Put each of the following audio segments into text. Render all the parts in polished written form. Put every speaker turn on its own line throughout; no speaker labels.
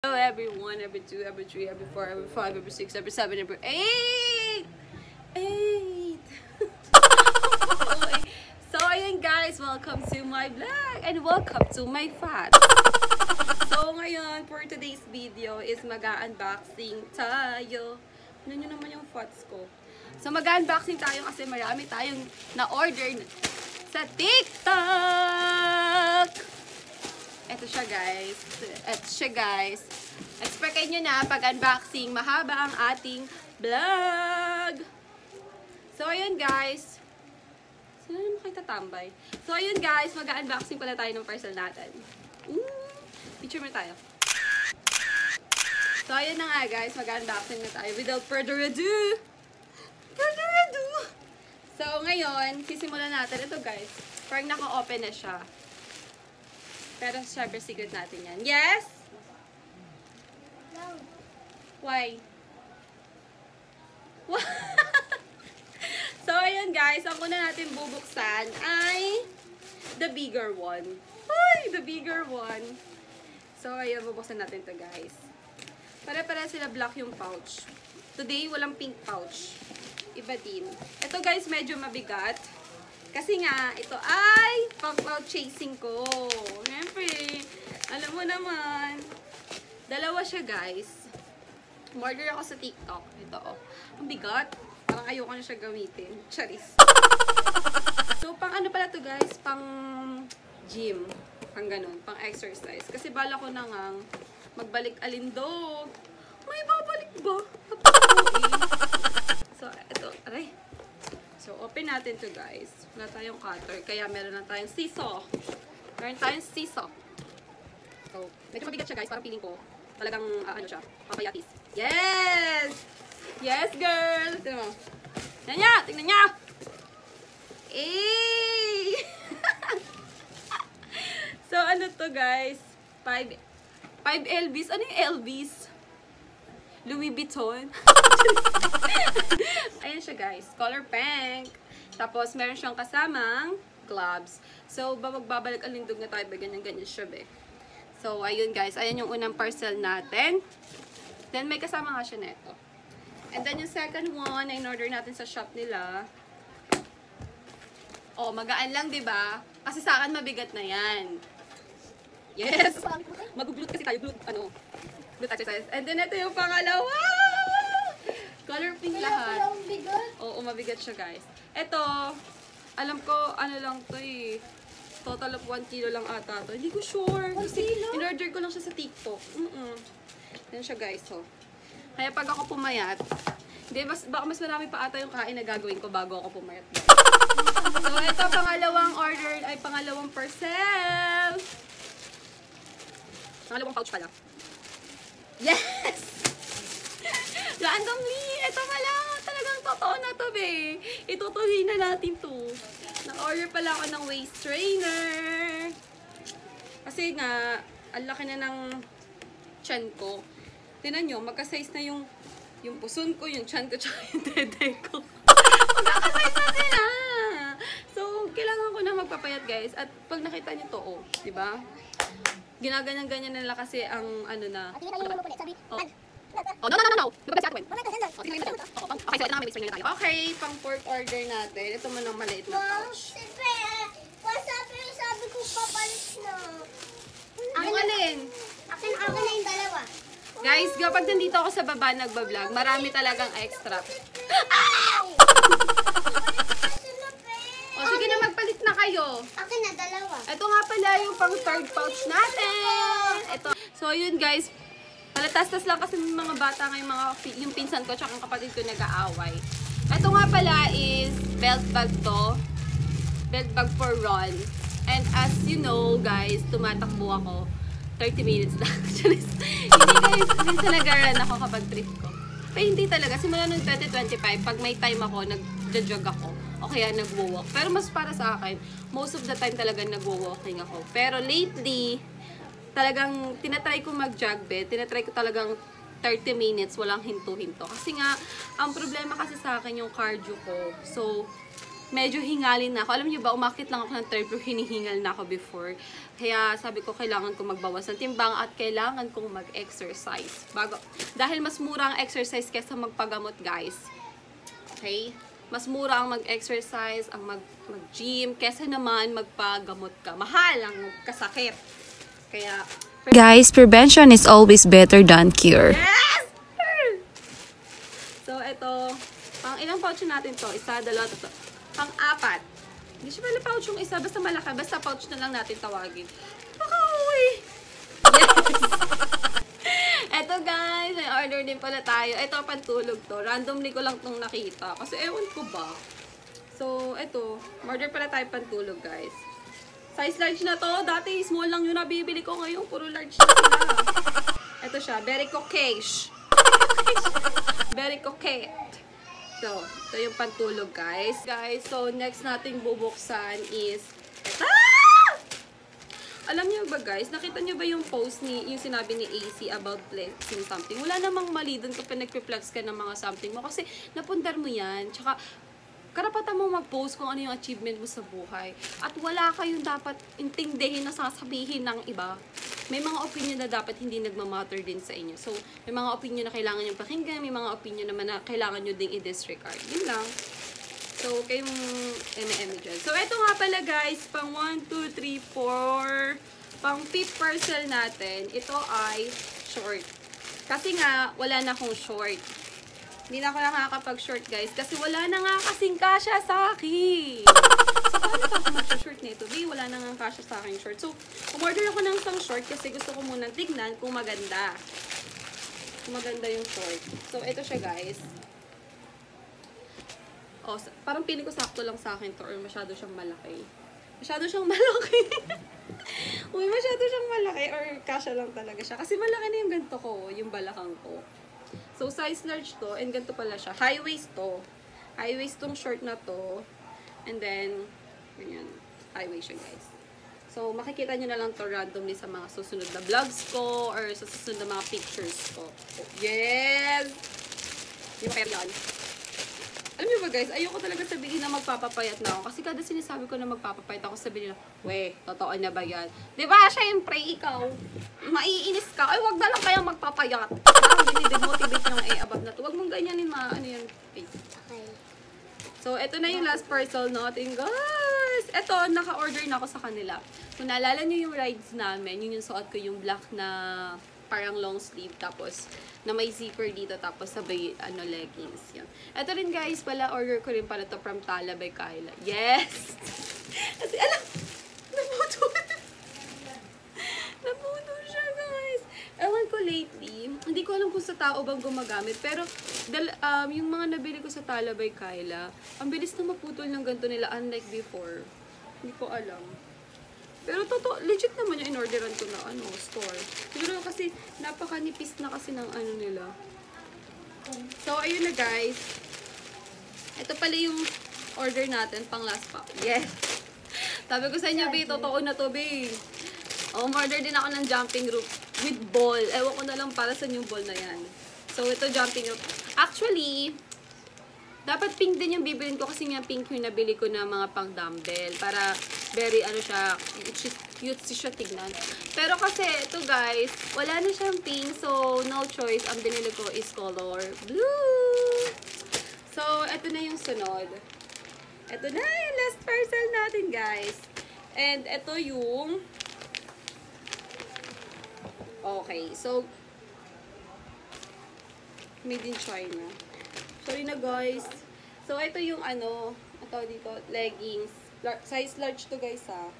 Hello everyone, every 2, every 3, every 4, every 5, every 6, every 7, every 8! 8! Okay. So ayun guys, welcome to my vlog and welcome to my fats. So ngayon, for today's video is mag-unboxing tayo. Ano nyo naman yung fats ko? So mag-unboxing tayo kasi marami tayong na-order sa TikTok! Ito siya guys. Expected nyo na pag-unboxing, mahaba ang ating vlog. So ayun guys. Sino naman kayo tatambay? So ayun guys, mag-unboxing pala tayo ng parcel natin. Picture mo tayo. So ayun na nga guys, mag-unboxing na tayo. Without further ado. So ngayon, sisimulan natin. Ito guys, parang naka-open na siya. Pero syempre secret natin yan. Yes? No. Why? So, ayun guys. Ang una natin bubuksan ay the bigger one. Ay, the bigger one. So, ayun, bubuksan natin to guys. Para sila black yung pouch. Today, walang pink pouch. Iba din. Ito guys, medyo mabigat. Kasi nga, ito ay pang-cloud chasing ko. Siyempre, alam mo naman. Dalawa siya, guys. Order ako sa TikTok. Ito, oh. Ang bigat. Parang ayoko na siya gamitin. Charis. So, pang ano pala to guys? Pang gym. Pang ganun. Pang exercise. Kasi bala ko na ngang magbalik alindog. May babalik ba? So, ito. Aray. So, open natin to guys. Wala tayong cutter, kaya meron lang tayong siso. Meron tayong siso. So, medyo mabigat siya guys, parang feeling ko. Talagang, ano siya, papayatis. Yes! Yes, girl! Tignan mo. Tignan niya! Tignan niya! Eh! So, ano to guys? 5 LBs. Ano yung LBs? Louis Vuitton. Ayan siya guys. Color pink. Tapos meron siyang kasamang gloves. So magbabalik alindog na tayo. Ganyan-ganyan siya be. So ayun guys. Ayan yung unang parcel natin. Then may kasama nga siya neto. And then yung second one na in-order natin sa shop nila. Oh, magaan lang diba? Kasi sa akin mabigat na yan. Yes! Mag-glute kasi tayo. Glute exercise. And then, ito yung pangalawa! Color pink lahat. Oo, mabigat siya, guys. Ito, alam ko, ano lang to eh. Total of 1 kilo lang ata to. Hindi ko sure. Kasi, in-order ko lang siya sa TikTok. Yan siya, guys. So, kaya pag ako pumayat, hindi, baka mas marami pa ata yung kain na gagawin ko bago ako pumayat. So, ito, pangalawang order, ay pangalawang parcel. Pangalawang pouch pala. Yes! Randomly! Ito pala! Talagang totoo na to, be. Itutuloy na natin to. Na-order pala ako ng waist trainer. Kasi nga, ang laki na ng tiyan ko. Tingnan nyo, magka-size na yung puson ko, yung tiyan ko, tsaka yung dede ko. Magkaka-size na sila! So, kailangan ko na magpapayat, guys. At pag nakita nyo to, oh, diba? Ginaganyan-ganyan nila kasi ang ano na. Oh, no. Di ba kasi Atwen? Okay, so ito na may waist trainer tayo. Okay, pang fourth order natin. Ito mo ng maliit na pouch.
Sabi ko papalit na.
Yung alin?
Akin na yung dalawa.
Guys, kapag nandito ako sa baba nagbablog, marami talagang extra. O sige na, magpalit na kayo.
Akin na dalawa.
Ito nga pala yung pang third pouch natin. Ito. So yun guys, palatas-tas lang kasi ng mga bata ngayon, yung pinsan ko tsaka ang kapatid ko nag-aaway. Ito nga pala is belt bag to. Belt bag for run. And as you know guys, tumatakbo ako 30 minutes lang. Hindi guys, minsan nag-run ako kapag trip ko. Pero hindi talaga. Simula noong 2025, pag may time ako, nag-jog ako. O kaya nagwo-walk. Pero mas para sa akin, most of the time talaga nagwo-walking ako. Pero lately, talagang tinatry ko mag-jog bed. Tinatry ko talagang 30 minutes, walang hinto-hinto. Kasi nga, ang problema kasi sa akin yung cardio ko. So, medyo hingalin na ako. Alam niyo ba, umakit lang ako ng third floor, hinihingal na ako before. Kaya sabi ko, kailangan ko magbawas ng timbang at kailangan kong mag-exercise. Dahil mas mura ang exercise kaysa magpagamot, guys. Okay? Mas mura ang mag-exercise, ang mag-gym, kaysa naman magpagamot ka. Mahal ang kasakit. Kaya,
Guys, prevention is always better than cure.
yes! So, ito, pang ilang pouch natin to? Isa, dalawa, tatlo. Pang-apat. Hindi siya pala pouch yung isa, basta malaki. Basta pouch na lang natin tawagin. Okay. Yes! Eto guys, may order din pala tayo. Ito, pantulog to. Randomly ko lang itong nakita. Kasi ewan ko ba. So, eto. Order pala tayo pantulog, guys. Size large na to. Dati, small lang yung nabibili ko ngayon. Puro large na sila. Ito siya. Very coquette. Very coquette. Ito yung pantulog, guys. So, next nating bubuksan is alam niyo ba guys, nakita niyo ba yung post yung sinabi ni AC about flexing something? Wala namang mali dun kapag nagpe-flex ka ng mga something mo kasi napundar mo yan. Tsaka, karapatan mo mag-post kung ano yung achievement mo sa buhay. At wala kayong dapat intindihin na sasabihin ng iba. May mga opinion na dapat hindi nagmamatter din sa inyo. So, may mga opinion na kailangan nyo pakinggan, may mga opinion naman na kailangan nyo ding i-disregard. Yun lang. So, kayong eme-eme dyan. So, ito nga pala guys, pang 1, 2, 3, 4, pang 5th parcel natin, ito ay short. Kasi nga, wala na akong short. Hindi na ako nakakapag-short guys, kasi wala na nga kasing kasya sa akin. So, paano pa ako mag-short nito? Wala na nga kasya sa akin short. So, umorder ako ng isang short kasi gusto ko munang tignan kung maganda. Kung maganda yung short. So, ito siya guys. Oh, parang piling ko sakto lang sa akin to or masyado siyang malaki. Masyado siyang malaki. Uy, masyado siyang malaki or kasya lang talaga siya. Kasi malaki na yung ganito ko, yung balakang ko. So, size large to and ganito pala siya. High waist to. High waist tong short na to. And then, ganyan. High waist siya, guys. So, makikita nyo na lang to randomly sa mga susunod na vlogs ko or sa susunod na mga pictures ko. Oh, yes! Yung kaya yan. Alam niyo ba guys, ayoko talaga sabihin na magpapapayat na ako. Kasi kada sinasabi ko na magpapapayat ako, sabihin nila, we, totoo na ba yan? Diba, syempre, ikaw, maiinis ka. Ay, wag na lang kayang magpapayat. Parang dinidemotivate yung above na to. Wag mong ganyanin, ano yan.
Okay.
So, ito na yung last parcel natin, guys. Ito, naka-order na ako sa kanila. Kung naalala nyo yung rides namin, yun yung suot ko yung black na parang long sleeve, tapos na may zipper dito, tapos sabay, leggings. Yan. Ito rin guys, pala, order ko rin pala to from Tala by Kyla. Yes! Kasi, alam, naputo. Naputo siya, guys. Ewan ko lately, hindi ko alam kung sa tao bang gumagamit, pero, yung mga nabili ko sa Tala by Kyla, ang bilis na maputol ng ganito nila, unlike before. Hindi ko alam. Pero legit naman yung in-orderan ko na store. Siguro kasi napakanipis na kasi ng nila. So, ayun na guys. Ito pala yung order natin pang last pack. Yes! Sabi ko sa inyo, be, totoo na to, be. Order din ako ng jumping rope with ball. Ewan ko na lang para sa yung ball na yan. So, ito jumping rope. Actually, dapat pink din yung bibilin ko kasi nga pink yung nabili ko na mga pang dumbbell. Para very, siya, cute siya tignan. Pero kasi, ito guys, wala na siyang pink. So, no choice. Ang binili ko is color blue. So, ito na yung sunod. Ito na yung last parcel natin, guys. And ito yung okay. So, made in China. Sorry na guys. So, ito yung ito dito, leggings. Size large to guys ha.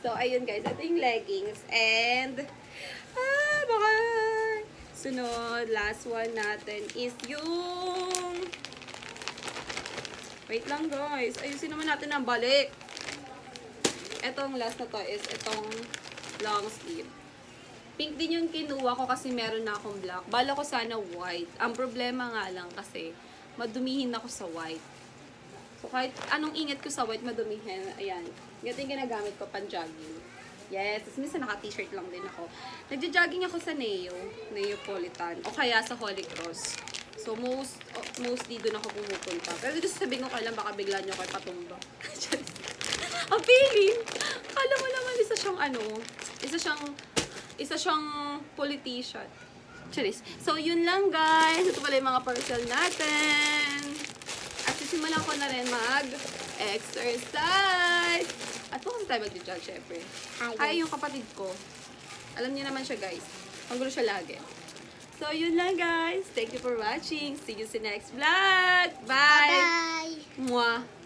So, ayun guys. Ito yung leggings. And, baka sunod, last one natin is yung wait lang guys. Ayusin naman natin ang balik. Etong last na to is itong long sleeve. Pink din yung kinuha ko kasi meron na akong black. Bala ko sana white. Ang problema nga lang kasi madumihin ako sa white. So kahit anong ingat ko sa white, madumihin. Ayan. Ganito yung ginagamit ko pang jogging. Yes. Tapos minsan naka-t-shirt lang din ako. Nagja-jogging ako sa Neopolitan. O kaya sa Holy Cross. So, mostly doon ako pumupunta. Pero dito sasabihin ko kailan baka bigla nyo kayo patumba. Ang feeling! Kala mo naman isa siyang politician. Charis. So, yun lang guys. Ito pala yung mga parcel natin. At sisimulan ko na rin mag-exercise. At kung tayo mag-jog, syempre. Hi, yung kapatid ko. Alam niyo naman siya guys. Panggulo siya lagi. So, yun lang guys. Thank you for watching. See you sa next vlog. Bye!
Bye!
Mwah!